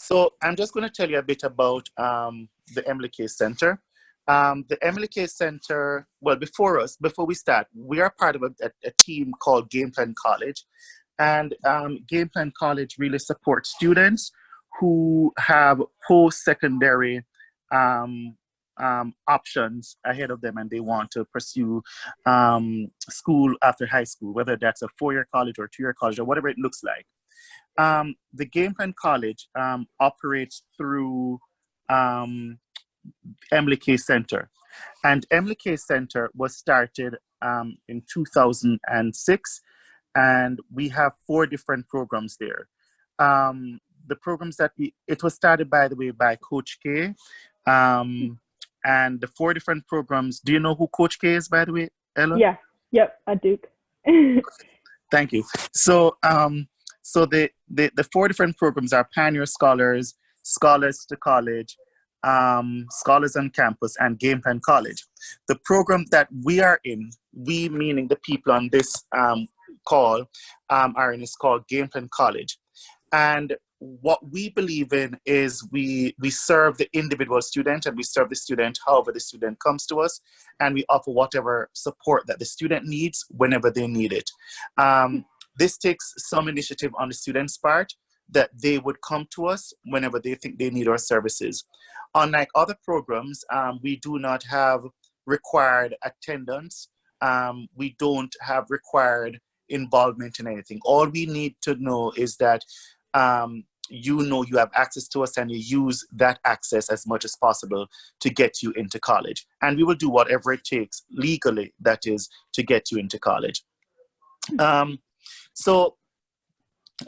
So I'm just going to tell you a bit about the Emily Case Center. The Emily Case Center, well, before we start, we are part of a team called Game Plan College. And Game Plan College really supports students who have post-secondary options ahead of them and they want to pursue school after high school, whether that's a 4-year college or 2-year college or whatever it looks like. The Game Plan College operates through Emily Case Center. And Emily Case Center was started in 2006, and we have 4 different programs there. The programs that it was started, by the way, by Coach K. And the 4 different programs, do you know who Coach K is, by the way, Ella? Yeah, yep, at Duke. Thank you. So, so the 4 different programs are Pioneer Scholars, Scholars to College, Scholars on Campus, and Game Plan College. The program that we are in, we meaning the people on this call, are in, is called Game Plan College. And what we believe in is we serve the individual student and we serve the student however the student comes to us, and we offer whatever support that the student needs whenever they need it. This takes some initiative on the student's part, that they would come to us whenever they think they need our services. Unlike other programs, we do not have required attendance. We don't have required involvement in anything. All we need to know is that you know you have access to us and you use that access as much as possible to get you into college. And we will do whatever it takes legally, that is, to get you into college. So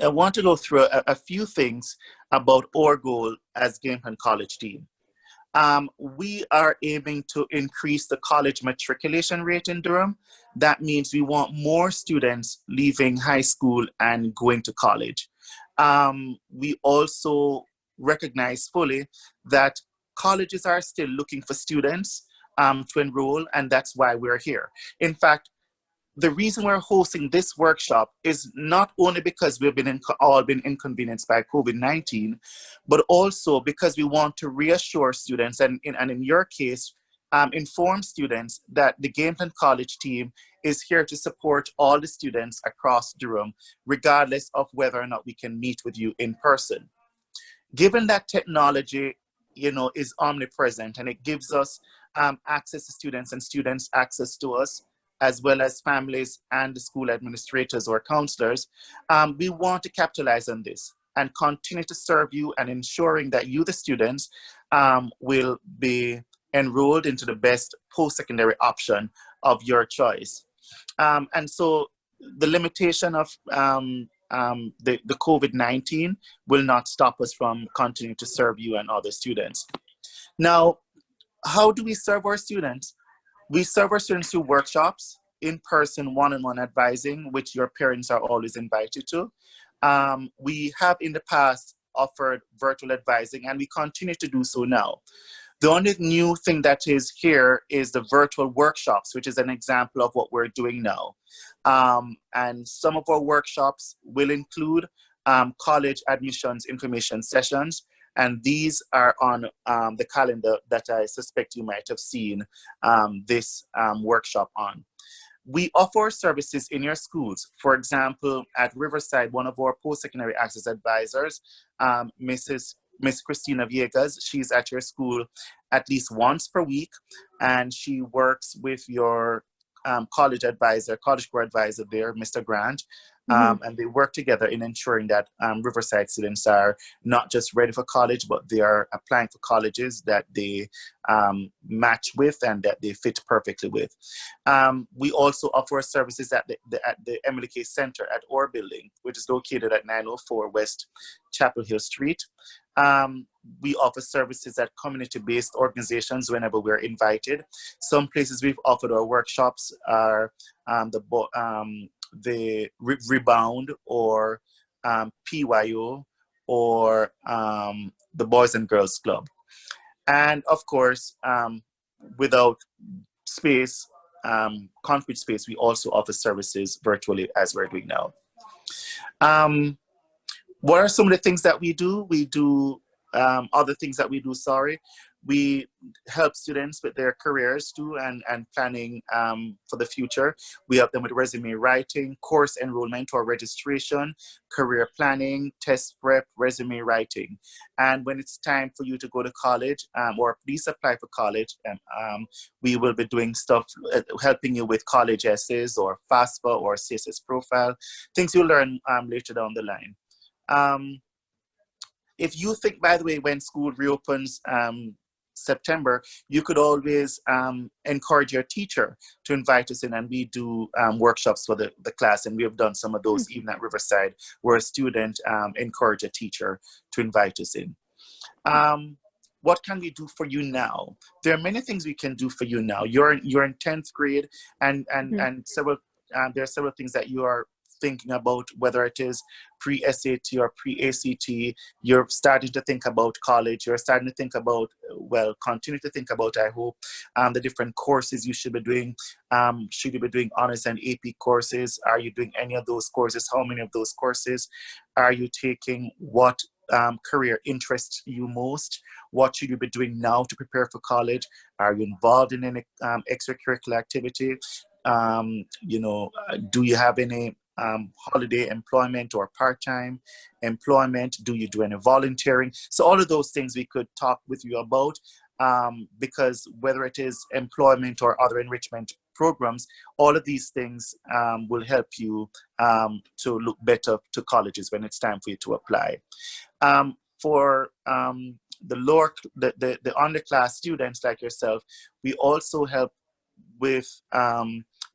I want to go through a few things about our goal as Game Plan College team. We are aiming to increase the college matriculation rate in Durham. That means we want more students leaving high school and going to college. We also recognize fully that colleges are still looking for students to enroll, and that's why we're here. In fact, the reason we're hosting this workshop is not only because we've all been inconvenienced by COVID-19, but also because we want to reassure students, and in your case, inform students that the Game Plan College team is here to support all the students across Durham, regardless of whether or not we can meet with you in person. Given that technology, is omnipresent and it gives us access to students and students access to us, as well as families and the school administrators or counselors, we want to capitalize on this and continue to serve you and ensuring that you, the students, will be enrolled into the best post-secondary option of your choice. And so the limitation of the COVID-19 will not stop us from continuing to serve you and other students. Now, how do we serve our students? We serve our students through workshops, in-person one-on-one advising, which your parents are always invited to. We have in the past offered virtual advising, and we continue to do so now. The only new thing that is here is the virtual workshops, which is an example of what we're doing now. And some of our workshops will include college admissions information sessions, and these are on the calendar that I suspect you might have seen this workshop on. We offer services in your schools. For example, at Riverside, one of our post-secondary access advisors, Miss Christina Viegas, she's at your school at least once per week, and she works with your college advisor, college core advisor there, Mr. Grant, and they work together in ensuring that Riverside students are not just ready for college, but they are applying for colleges that they match with and that they fit perfectly with. We also offer services at the Emily Case Center at our building, which is located at 904 West Chapel Hill Street. We offer services at community-based organizations whenever we're invited. Some places we've offered our workshops are the Rebound or PYO or the Boys and Girls Club. And of course, without space, concrete space, we also offer services virtually as we're doing now. What are some of the things that we do? We do other things that we do, we help students with their careers too, and planning for the future. We help them with resume writing, course enrollment or registration, career planning, test prep, resume writing. And when it's time for you to go to college, or please apply for college, we will be doing stuff, helping you with college essays or FAFSA or CSS profile, things you'll learn later down the line. If you think, by the way, when school reopens September, you could always encourage your teacher to invite us in, and we do workshops for the class, and we have done some of those even at Riverside, where a student encouraged a teacher to invite us in. What can we do for you now? There are many things we can do for you now. You're in 10th grade, and several there are several things that you are thinking about, whether it is pre-SAT or pre-ACT. You're starting to think about college. You're starting to think about, well, continue to think about, I hope, the different courses you should be doing. Should you be doing honors and AP courses? Are you doing any of those courses? How many of those courses are you taking? What career interests you most? What should you be doing now to prepare for college? Are you involved in any extracurricular activity? Do you have any holiday employment or part-time employment? Do you do any volunteering? So all of those things we could talk with you about, because whether it is employment or other enrichment programs, all of these things will help you to look better to colleges when it's time for you to apply. For the underclass students like yourself, we also help with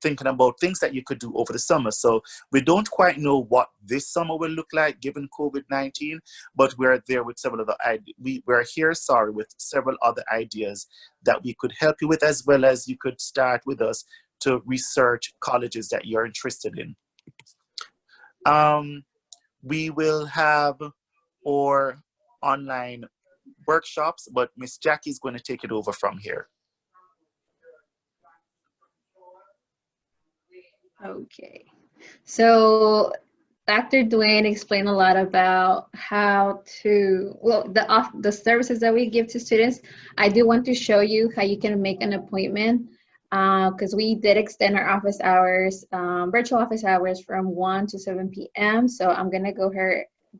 thinking about things that you could do over the summer. So we don't quite know what this summer will look like given COVID-19, but we're there with several other we're here, with several other ideas that we could help you with, as well as you could start with us to research colleges that you're interested in. We will have our online workshops, but Miss Jackie is going to take it over from here. Okay, so Dr. Dwayne explained a lot about how to, well, the services that we give to students. I do want to show you how you can make an appointment, because we did extend our office hours, virtual office hours, from 1 to 7 p.m. So I'm gonna go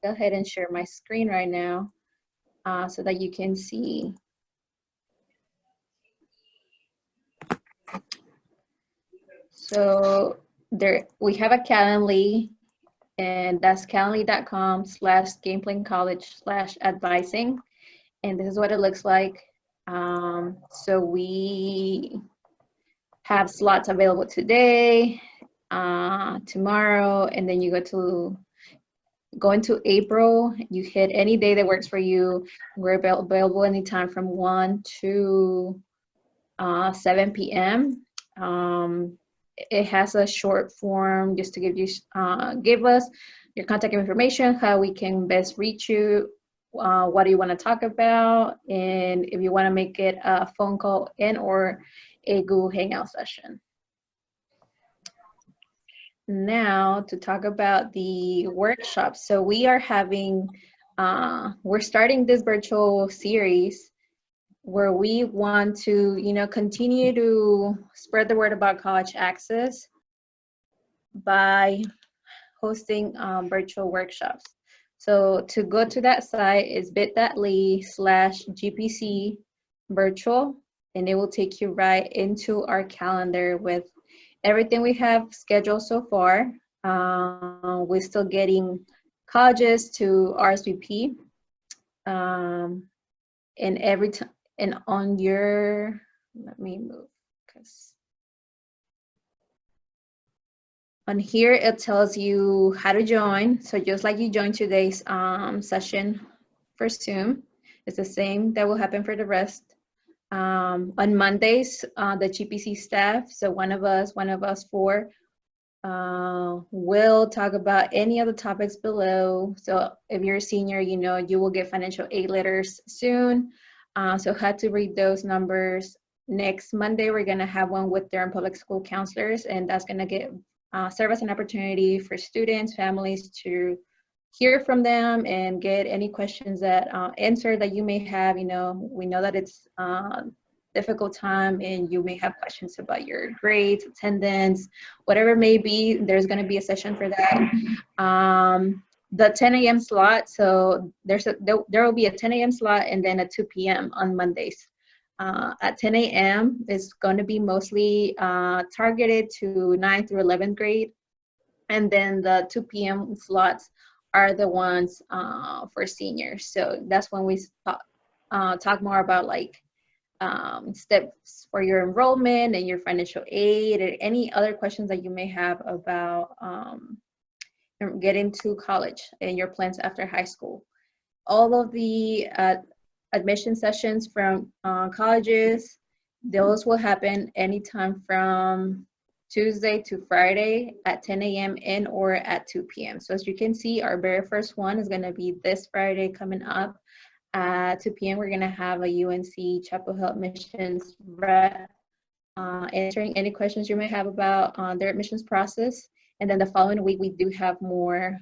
ahead and share my screen right now, so that you can see. So we have a Calendly, and that's calendly.com/gameplancollege/advising, and this is what it looks like. So we have slots available today, tomorrow, and then you go into April. You hit any day that works for you. We're available anytime from 1 to 7 p.m. It has a short form just to give us your contact information, how we can best reach you, what do you want to talk about, and if you want to make it a phone call or a Google Hangout session. Now to talk about the workshops. So we are we're starting this virtual series where we want to, continue to spread the word about college access by hosting virtual workshops. So to go to that site is bit.ly/GPC virtual, and it will take you right into our calendar with everything we have scheduled so far. We're still getting colleges to RSVP, and every time. And on your, let me move, because on here it tells you how to join. So just like you joined today's session for Zoom, it's the same that will happen for the rest. On Mondays, the GPC staff, so one of us four, will talk about any of the topics below. So if you're a senior, you will get financial aid letters soon. So had to read those numbers. Next Monday, we're gonna have one with Durham Public School counselors, and that's gonna serve as an opportunity for students, families to hear from them and get any questions that answer that you may have. You know, we know that it's difficult time and you may have questions about your grades, attendance, whatever it may be. There's going to be a session for that. The 10 a.m. slot, so there will be a 10 a.m. slot and then a 2 p.m. on Mondays. At 10 a.m. is going to be mostly targeted to 9th through 11th grade. And then the 2 p.m. slots are the ones for seniors. So that's when we talk more about like steps for your enrollment and your financial aid, or any other questions that you may have about getting to college and your plans after high school. All of the admission sessions from colleges, those will happen anytime from Tuesday to Friday at 10 a.m. and or at 2 p.m. So as you can see, our very first one is going to be this Friday coming up at 2 p.m. We're going to have a UNC Chapel Hill admissions rep answering any questions you may have about their admissions process. And then the following week, we do have more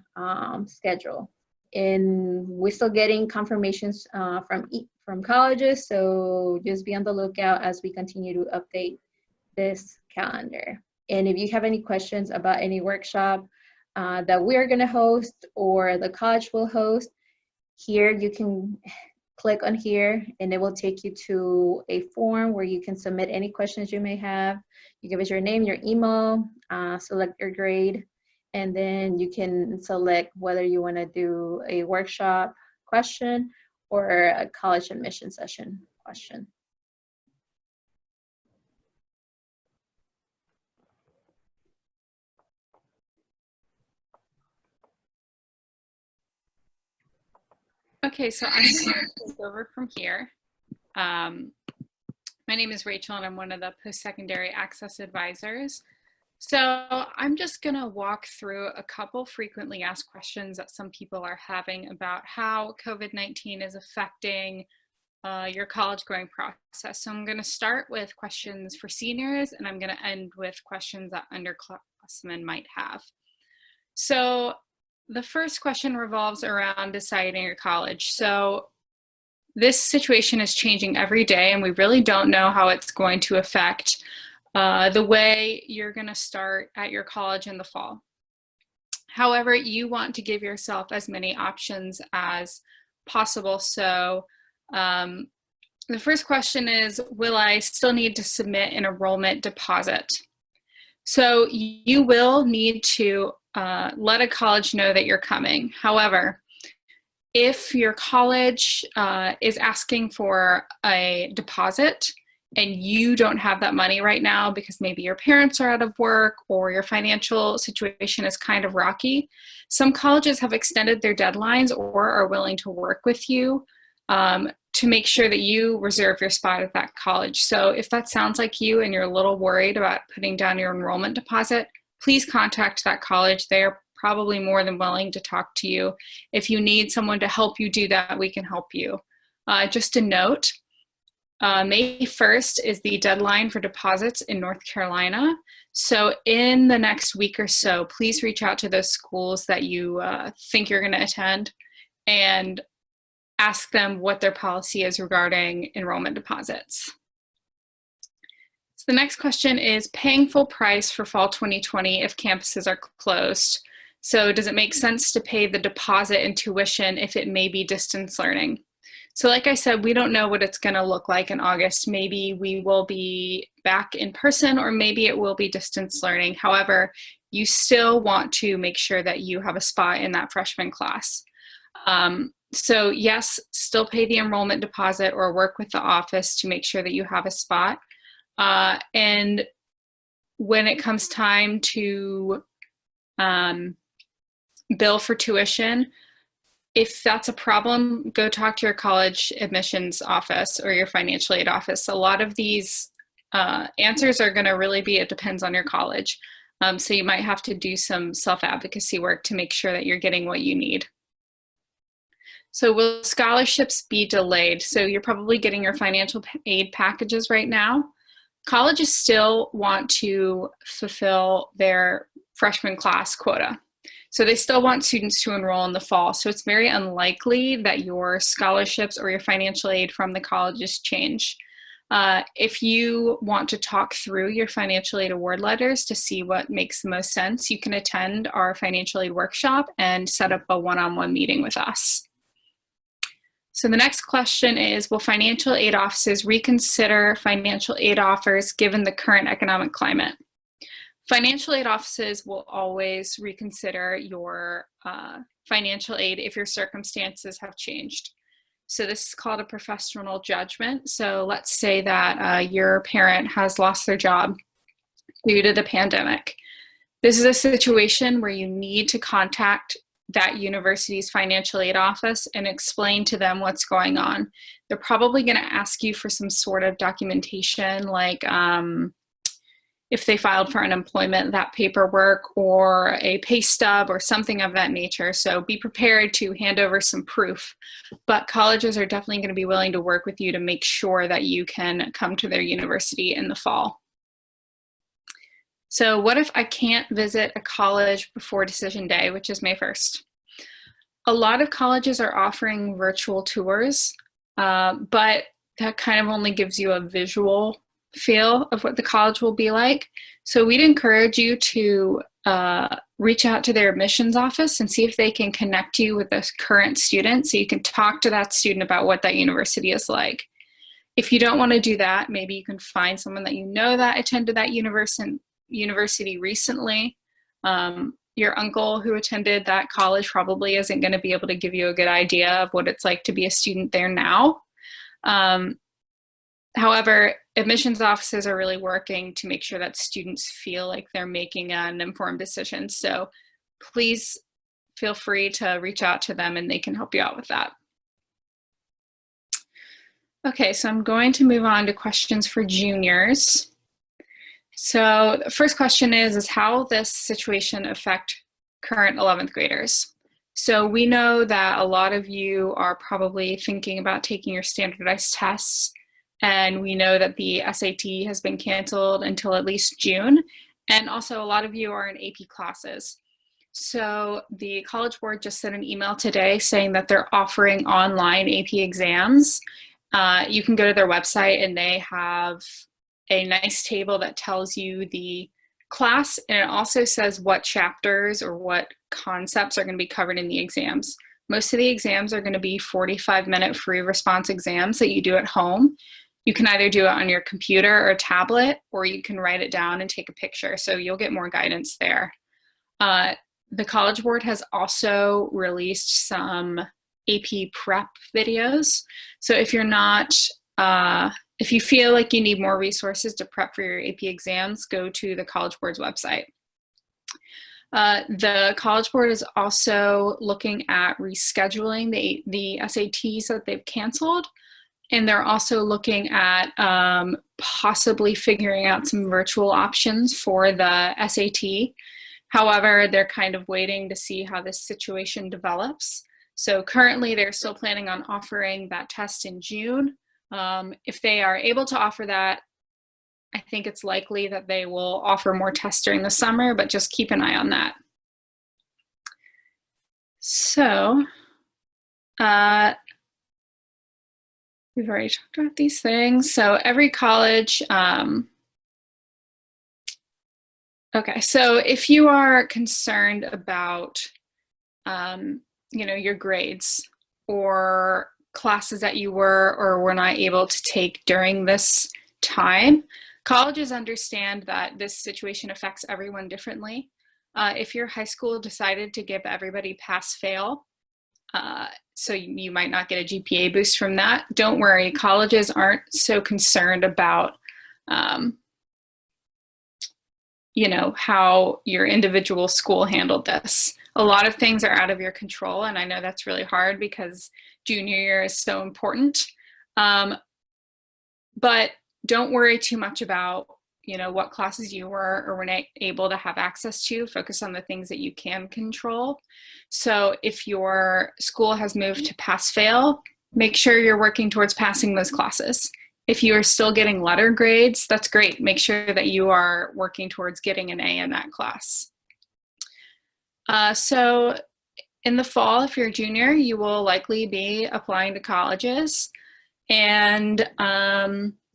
schedule. And we're still getting confirmations from colleges, so just be on the lookout as we continue to update this calendar. And if you have any questions about any workshop that we're going to host or the college will host, here you can click on here and it will take you to a form where you can submit any questions you may have. You give us your name, your email, select your grade, and then you can select whether you want to do a workshop question or a college admission session question. Okay, so I'm going to take over from here. My name is Rachel and I'm one of the post-secondary access advisors. So I'm just going to walk through a couple frequently asked questions that some people are having about how COVID-19 is affecting your college going process. So I'm going to start with questions for seniors and I'm going to end with questions that underclassmen might have. So the first question revolves around deciding your college. So this situation is changing every day and we really don't know how it's going to affect the way you're going to start at your college in the fall. However, you want to give yourself as many options as possible. So the first question is, will I still need to submit an enrollment deposit? So you will need to let a college know that you're coming. However, if your college is asking for a deposit and you don't have that money right now because maybe your parents are out of work or your financial situation is kind of rocky, some colleges have extended their deadlines or are willing to work with you to make sure that you reserve your spot at that college. So if that sounds like you and you're a little worried about putting down your enrollment deposit, please contact that college. They are probably more than willing to talk to you. If you need someone to help you do that, we can help you. Just a note, May 1st is the deadline for deposits in North Carolina. So in the next week or so, please reach out to those schools that you think you're going to attend and ask them what their policy is regarding enrollment deposits. So the next question is paying full price for fall 2020 if campuses are closed. So does it make sense to pay the deposit and tuition if it may be distance learning? So like I said, we don't know what it's going to look like in August. Maybe we will be back in person or maybe it will be distance learning. However, you still want to make sure that you have a spot in that freshman class. So yes, still pay the enrollment deposit or work with the office to make sure that you have a spot. And when it comes time to bill for tuition, if that's a problem, go talk to your college admissions office or your financial aid office. A lot of these answers are going to really be, it depends on your college. So you might have to do some self-advocacy work to make sure that you're getting what you need. So will scholarships be delayed? So you're probably getting your financial aid packages right now. Colleges still want to fulfill their freshman class quota. So they still want students to enroll in the fall. So it's very unlikely that your scholarships or your financial aid from the colleges change. If you want to talk through your financial aid award letters to see what makes the most sense, you can attend our financial aid workshop and set up a one-on-one meeting with us. So the next question is, will financial aid offices reconsider financial aid offers given the current economic climate? Financial aid offices will always reconsider your financial aid if your circumstances have changed. So this is called a professional judgment. So let's say that your parent has lost their job due to the pandemic. This is a situation where you need to contact that university's financial aid office and explain to them what's going on. They're probably going to ask you for some sort of documentation, like if they filed for unemployment, that paperwork, or a pay stub or something of that nature. So be prepared to hand over some proof. But colleges are definitely going to be willing to work with you to make sure that you can come to their university in the fall. So what if I can't visit a college before decision day, which is May 1st? A lot of colleges are offering virtual tours, but that kind of only gives you a visual feel of what the college will be like. So we'd encourage you to reach out to their admissions office and see if they can connect you with a current student so you can talk to that student about what that university is like. If you don't want to do that, maybe you can find someone that you know that attended that university recently. Your uncle who attended that college probably isn't going to be able to give you a good idea of what it's like to be a student there now. However, admissions offices are really working to make sure that students feel like they're making an informed decision. So please feel free to reach out to them and they can help you out with that. Okay, so I'm going to move on to questions for juniors. So the first question is how will this situation affect current 11th graders? So we know that a lot of you are probably thinking about taking your standardized tests, and we know that the SAT has been canceled until at least June, and also a lot of you are in AP classes. So the College Board just sent an email today saying that they're offering online AP exams. You can go to their website and they have a nice table that tells you the class, and it also says what chapters or what concepts are going to be covered in the exams. Most of the exams are going to be 45-minute free response exams that you do at home. You can either do it on your computer or tablet, or you can write it down and take a picture, so you'll get more guidance there. The College Board has also released some AP prep videos. So if you're not if you feel like you need more resources to prep for your AP exams, go to the College Board's website. The College Board is also looking at rescheduling the SATs that they've canceled, and they're also looking at possibly figuring out some virtual options for the SAT. However, they're kind of waiting to see how this situation develops. So currently, they're still planning on offering that test in June. If they are able to offer that, I think it's likely that they will offer more tests during the summer, but just keep an eye on that. So, we've already talked about these things. So every college, okay, so if you are concerned about, your grades or classes that you were or were not able to take during this time, colleges understand that this situation affects everyone differently. If your high school decided to give everybody pass-fail, so you might not get a GPA boost from that, don't worry. Colleges aren't so concerned about, how your individual school handled this. A lot of things are out of your control, and I know that's really hard because junior year is so important. But don't worry too much about, what classes you were or were not able to have access to. Focus on the things that you can control. So if your school has moved to pass-fail, make sure you're working towards passing those classes. If you are still getting letter grades, that's great. Make sure that you are working towards getting an A in that class. So in the fall, if you're a junior, you will likely be applying to colleges, and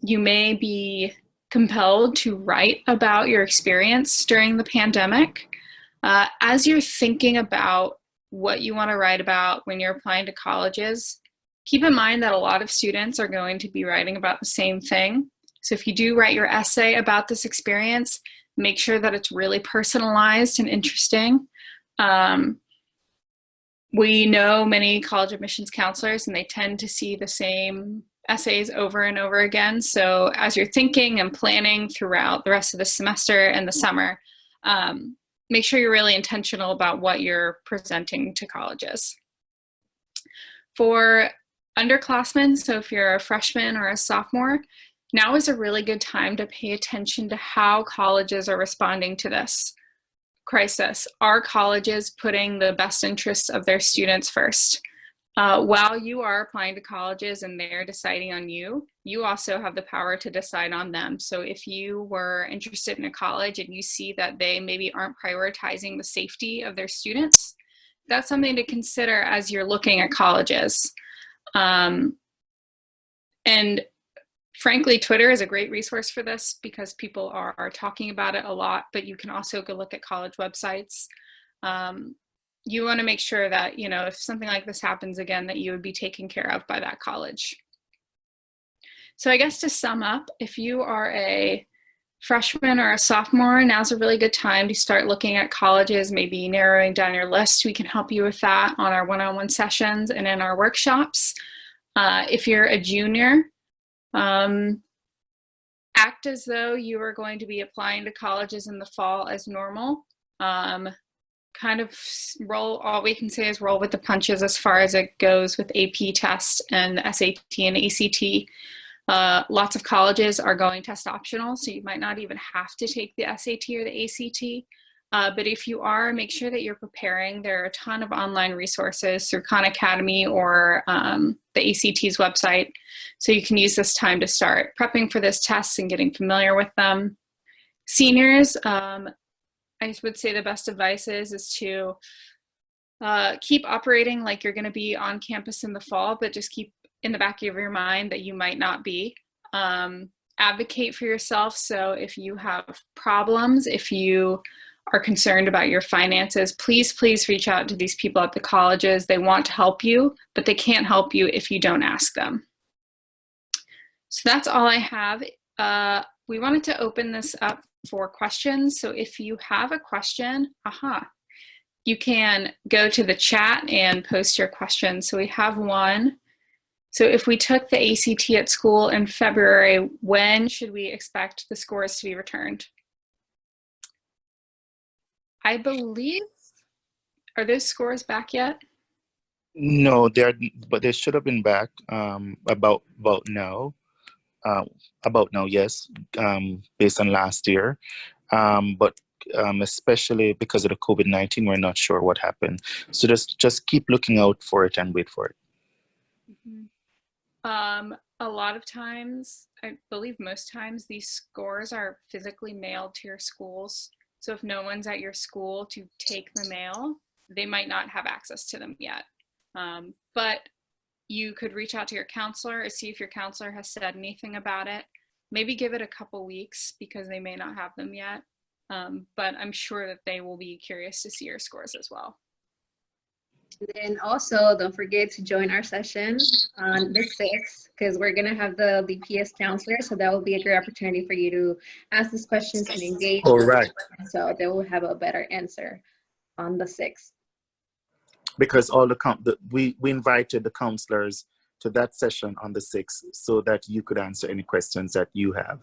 you may be compelled to write about your experience during the pandemic. As you're thinking about what you want to write about when you're applying to colleges, keep in mind that a lot of students are going to be writing about the same thing. So if you do write your essay about this experience, make sure that it's really personalized and interesting. We know many college admissions counselors, and they tend to see the same essays over and over again. So as you're thinking and planning throughout the rest of the semester and the summer, make sure you're really intentional about what you're presenting to colleges. For underclassmen, so if you're a freshman or a sophomore, now is a really good time to pay attention to how colleges are responding to this crisis. Are colleges putting the best interests of their students first? While you are applying to colleges and they're deciding on you, you also have the power to decide on them. So if you were interested in a college and you see that they maybe aren't prioritizing the safety of their students, that's something to consider as you're looking at colleges. And frankly, Twitter is a great resource for this because people are talking about it a lot, but you can also go look at college websites. You want to make sure that, you know, if something like this happens again, that you would be taken care of by that college. So I guess to sum up, if you are a freshman or a sophomore, now's a really good time to start looking at colleges, maybe narrowing down your list. We can help you with that on our one-on-one sessions and in our workshops. If you're a junior, act as though you are going to be applying to colleges in the fall as normal. Kind of all we can say is roll with the punches as far as it goes with AP tests and SAT and ACT. Lots of colleges are going test optional, so you might not even have to take the SAT or the ACT. But if you are, make sure that you're preparing. There are a ton of online resources through Khan Academy or the ACT's website. So you can use this time to start prepping for this test and getting familiar with them. Seniors, I would say the best advice is to keep operating like you're going to be on campus in the fall, but just keep in the back of your mind that you might not be. Advocate for yourself. So if you have problems, if you are concerned about your finances, please reach out to these people at the colleges. They want to help you, but they can't help you if you don't ask them. So that's all I have. We wanted to open this up for questions. So if you have a question, you can go to the chat and post your question. So we have one. So if we took the ACT at school in February, when should we expect the scores to be returned? I believe, are those scores back yet? No, but they should have been back about now. About now, yes, based on last year. But especially because of the COVID-19, we're not sure what happened. So just keep looking out for it and wait for it. Mm-hmm. A lot of times, I believe most times, these scores are physically mailed to your schools. So if no one's at your school to take the mail, they might not have access to them yet. But you could reach out to your counselor and see if your counselor has said anything about it. Maybe give it a couple weeks because they may not have them yet. But I'm sure that they will be curious to see your scores as well. And also, don't forget to join our session on the 6th, because we're going to have the DPS counselor. So that will be a great opportunity for you to ask these questions and engage. All right. So they will have a better answer on the 6th. Because we invited the counselors to that session on the 6th so that you could answer any questions that you have.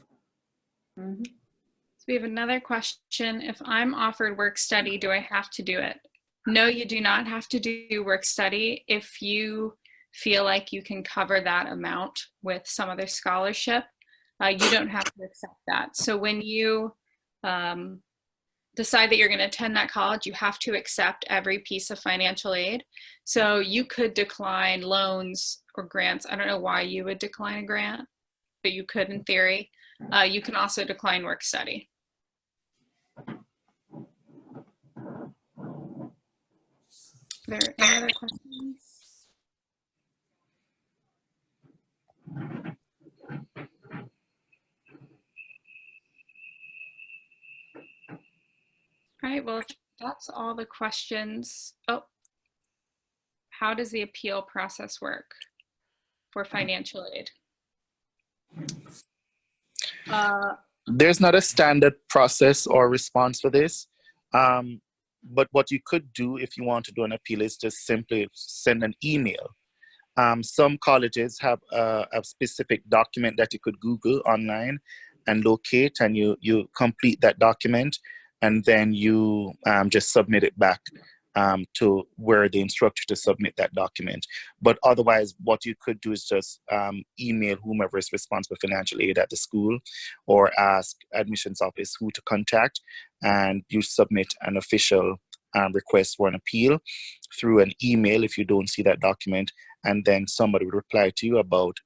Mm-hmm. So we have another question. If I'm offered work study, do I have to do it? No, you do not have to do work study if you feel like you can cover that amount with some other scholarship. You don't have to accept that. So when you decide that you're going to attend that college, you have to accept every piece of financial aid. So you could decline loans or grants. I don't know why you would decline a grant, but you could in theory. You can also decline work study. Are there any other questions? All right, well, if that's all the questions. Oh, how does the appeal process work for financial aid? There's not a standard process or response for this. But what you could do if you want to do an appeal is just simply send an email. Some colleges have a specific document that you could Google online and locate, and you complete that document, and then you just submit it back to where they instruct you to submit that document. But otherwise, what you could do is just email whomever is responsible for financial aid at the school, or ask admissions office who to contact, and you submit an official request for an appeal through an email if you don't see that document, and then somebody would reply to you about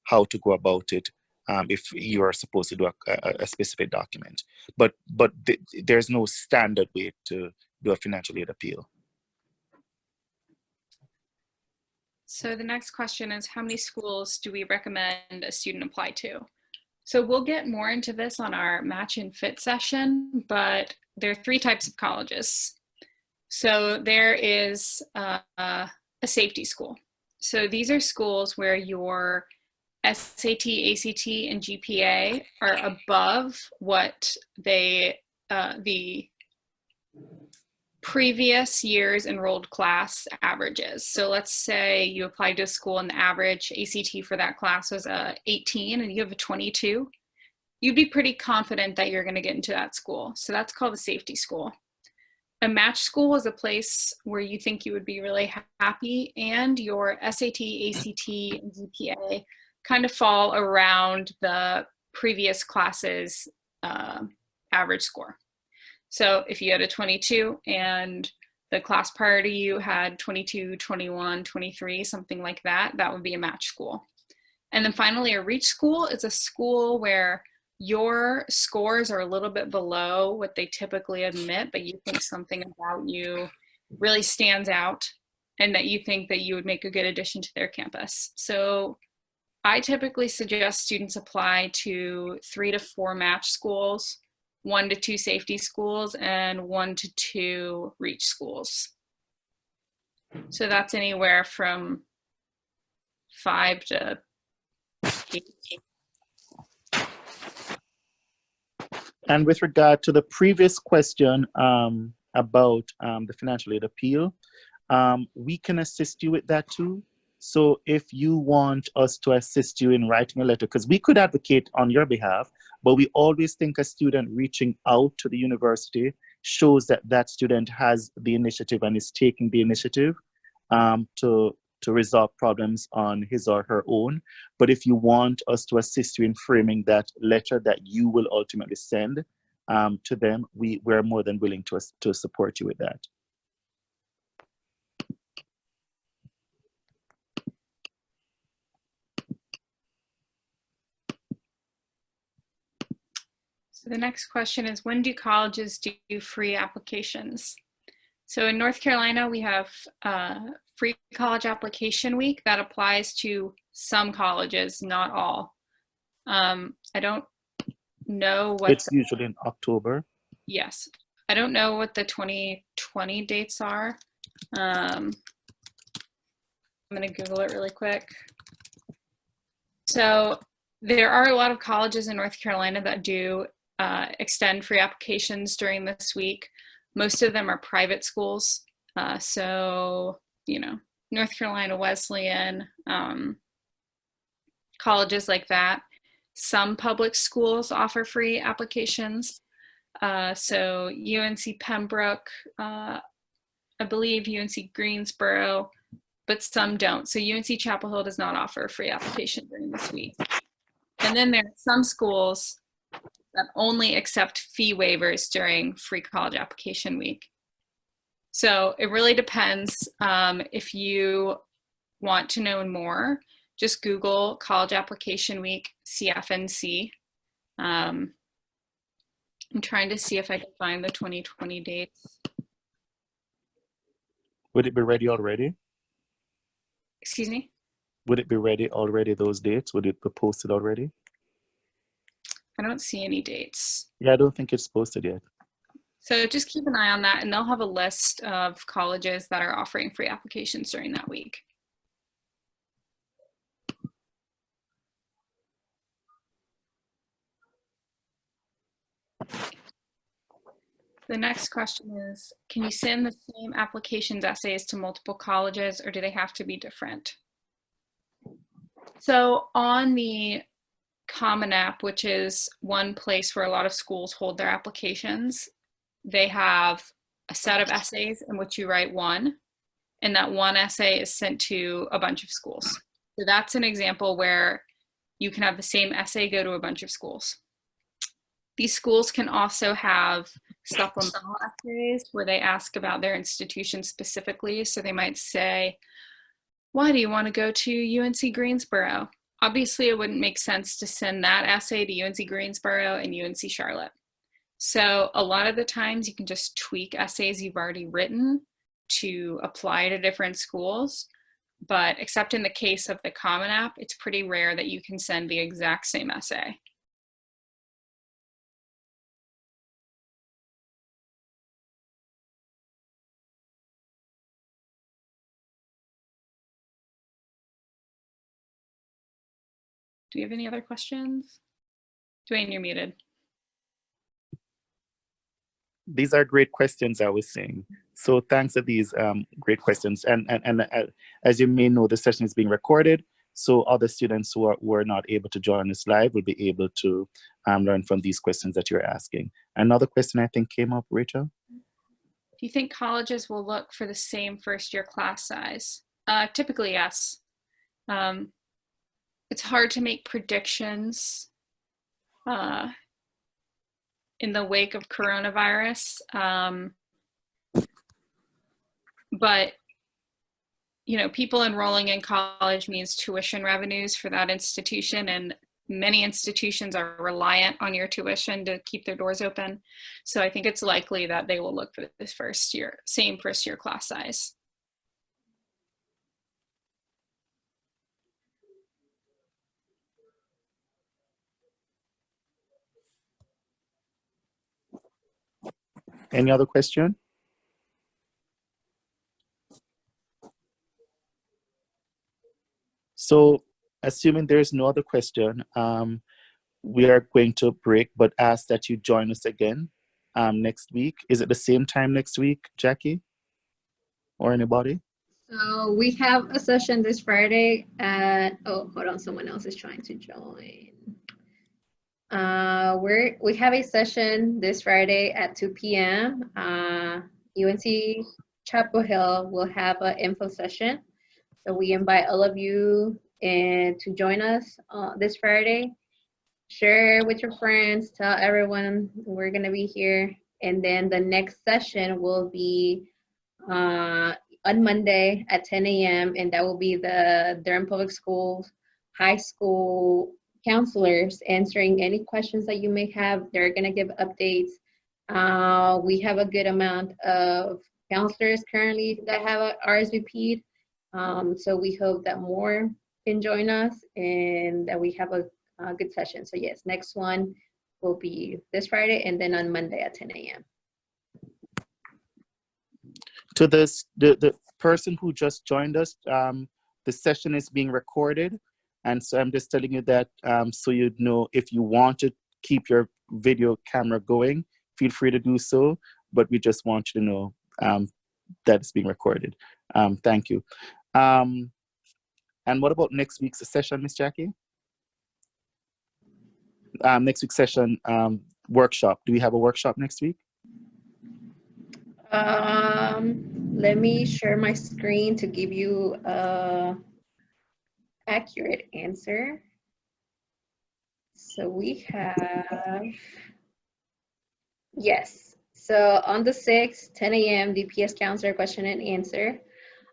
how to go about it if you are supposed to do a specific document. But there's no standard way to do a financial aid appeal. So the next question is, how many schools do we recommend a student apply to? So we'll get more into this on our match and fit session, but there are 3 types of colleges. So there is a safety school. So these are schools where your SAT, ACT, and GPA are above what the previous year's enrolled class averages. So let's say you applied to a school and the average ACT for that class was 18 and you have a 22. You'd be pretty confident that you're going to get into that school. So that's called a safety school. A match school is a place where you think you would be really happy and your SAT, ACT, and GPA kind of fall around the previous class's average score. So if you had a 22 and the class prior to you had 22, 21, 23, something like that, that would be a match school. And then finally, a reach school is a school where your scores are a little bit below what they typically admit, but you think something about you really stands out and that you think that you would make a good addition to their campus. So I typically suggest students apply to 3 to 4 match schools, 1 to 2 safety schools, and 1 to 2 reach schools. So that's anywhere from 5 to 8. And with regard to the previous question about the financial aid appeal, we can assist you with that too. So if you want us to assist you in writing a letter, because we could advocate on your behalf, but we always think a student reaching out to the university shows that that student has the initiative and is taking the initiative to resolve problems on his or her own. But if you want us to assist you in framing that letter that you will ultimately send to them, we're more than willing to support you with that. So the next question is, when do colleges do free applications? So in North Carolina, we have free college application week that applies to some colleges, not all. I don't know what— It's usually in October. Yes. I don't know what the 2020 dates are. I'm going to Google it really quick. So there are a lot of colleges in North Carolina that do extend free applications during this week. Most of them are private schools. So, you know, North Carolina Wesleyan, colleges like that. Some public schools offer free applications. So UNC Pembroke, I believe UNC Greensboro, but some don't. So UNC Chapel Hill does not offer a free application during this week. And then there are some schools that only accept fee waivers during free college application week. So it really depends. If you want to know more, just Google College Application Week CFNC. I'm trying to see if I can find the 2020 dates. Would it be ready already? Excuse me? Would it be ready already, those dates? Would it be posted already? I don't see any dates. Yeah, I don't think it's posted yet. So just keep an eye on that, and they'll have a list of colleges that are offering free applications during that week. The next question is, can you send the same applications essays to multiple colleges, or do they have to be different? So on the Common App, which is one place where a lot of schools hold their applications, they have a set of essays in which you write one, and that one essay is sent to a bunch of schools. So that's an example where you can have the same essay go to a bunch of schools. These schools can also have supplemental essays where they ask about their institution specifically. So they might say, why do you want to go to UNC Greensboro? Obviously, it wouldn't make sense to send that essay to UNC Greensboro and UNC Charlotte. So a lot of the times you can just tweak essays you've already written to apply to different schools. But except in the case of the Common App, it's pretty rare that you can send the exact same essay. Do we have any other questions? Dwayne, you're muted. These are great questions, I was saying. So thanks for these great questions. And as you may know, the session is being recorded. So other students who are not able to join us live will be able to learn from these questions that you're asking. Another question I think came up, Rachel. Do you think colleges will look for the same first-year class size? Typically, yes. It's hard to make predictions in the wake of coronavirus, but you know, people enrolling in college means tuition revenues for that institution, and many institutions are reliant on your tuition to keep their doors open. So I think it's likely that they will look for this same first year class size. Any other question? So assuming there is no other question, we are going to break, but ask that you join us again next week. Is it the same time next week, Jackie? Or anybody? So we have a session this Friday at, oh, hold on, someone else is trying to join. We have a session this Friday at 2 p.m. UNC Chapel Hill will have an info session. So we invite all of you to join us this Friday. Share with your friends, tell everyone we're gonna be here. And then the next session will be on Monday at 10 a.m. and that will be the Durham Public Schools high school counselors answering any questions that you may have. They're gonna give updates. We have a good amount of counselors currently that have RSVP'd. So we hope that more can join us and that we have a good session. So yes, next one will be this Friday and then on Monday at 10 a.m. To this, the person who just joined us, the session is being recorded. And so I'm just telling you that so you'd know if you want to keep your video camera going, feel free to do so. But we just want you to know that it's being recorded. Thank you. And what about next week's session, Miss Jackie? Next week's session, workshop. Do we have a workshop next week? Let me share my screen to give you a accurate answer. So we have, yes. So on the 6th, 10 a.m., DPS counselor question and answer.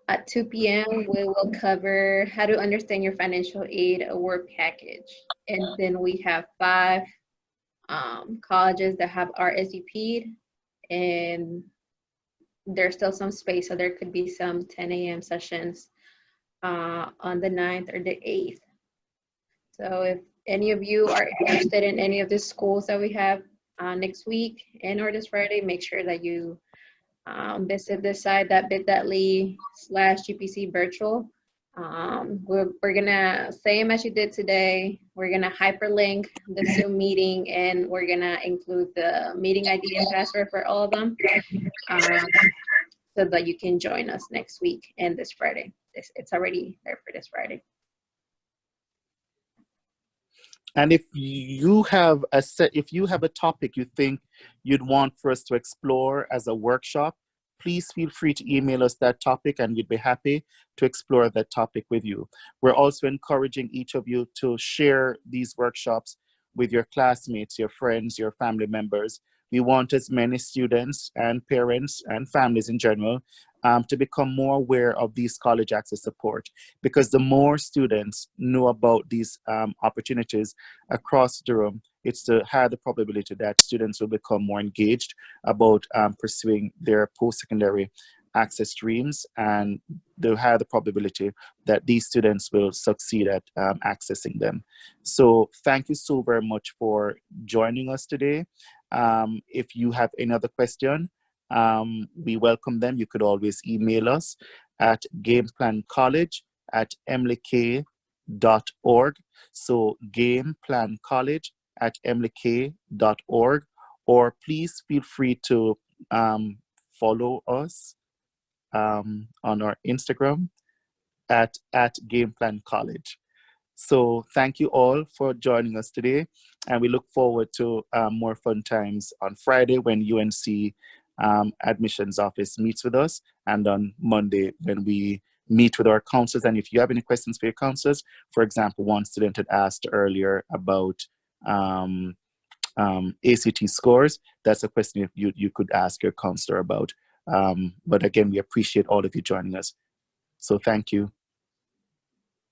At 2 p.m., we will cover how to understand your financial aid award package. And then we have 5 colleges that have RSVP'd, and there's still some space, so there could be some 10 a.m. sessions on the 9th or the 8th. So if any of you are interested in any of the schools that we have next week and or this Friday, make sure that you visit this site, that bit.ly/GPC virtual. We're gonna, same as you did today, we're gonna hyperlink the Zoom meeting, and we're gonna include the meeting ID and password for all of them, so that you can join us next week and this Friday. It's already there for this Friday. And if you have a topic you think you'd want for us to explore as a workshop, please feel free to email us that topic, and we'd be happy to explore that topic with you. We're also encouraging each of you to share these workshops with your classmates, your friends, your family members. We want as many students and parents and families in general to become more aware of these college access support, because the more students know about these opportunities across Durham, it's the higher the probability that students will become more engaged about pursuing their post-secondary access streams, and the higher the probability that these students will succeed at accessing them. So thank you so very much for joining us today. If you have any other question, we welcome them. You could always email us at gameplancollege@emilykay.org. So gameplancollege@emilykay.org, or please feel free to follow us on our Instagram at gameplancollege. So thank you all for joining us today, and we look forward to more fun times on Friday when UNC admissions office meets with us, and on Monday when we meet with our counselors. And if you have any questions for your counselors, for example, one student had asked earlier about ACT scores, that's a question you could ask your counselor about. But again, we appreciate all of you joining us. So thank you.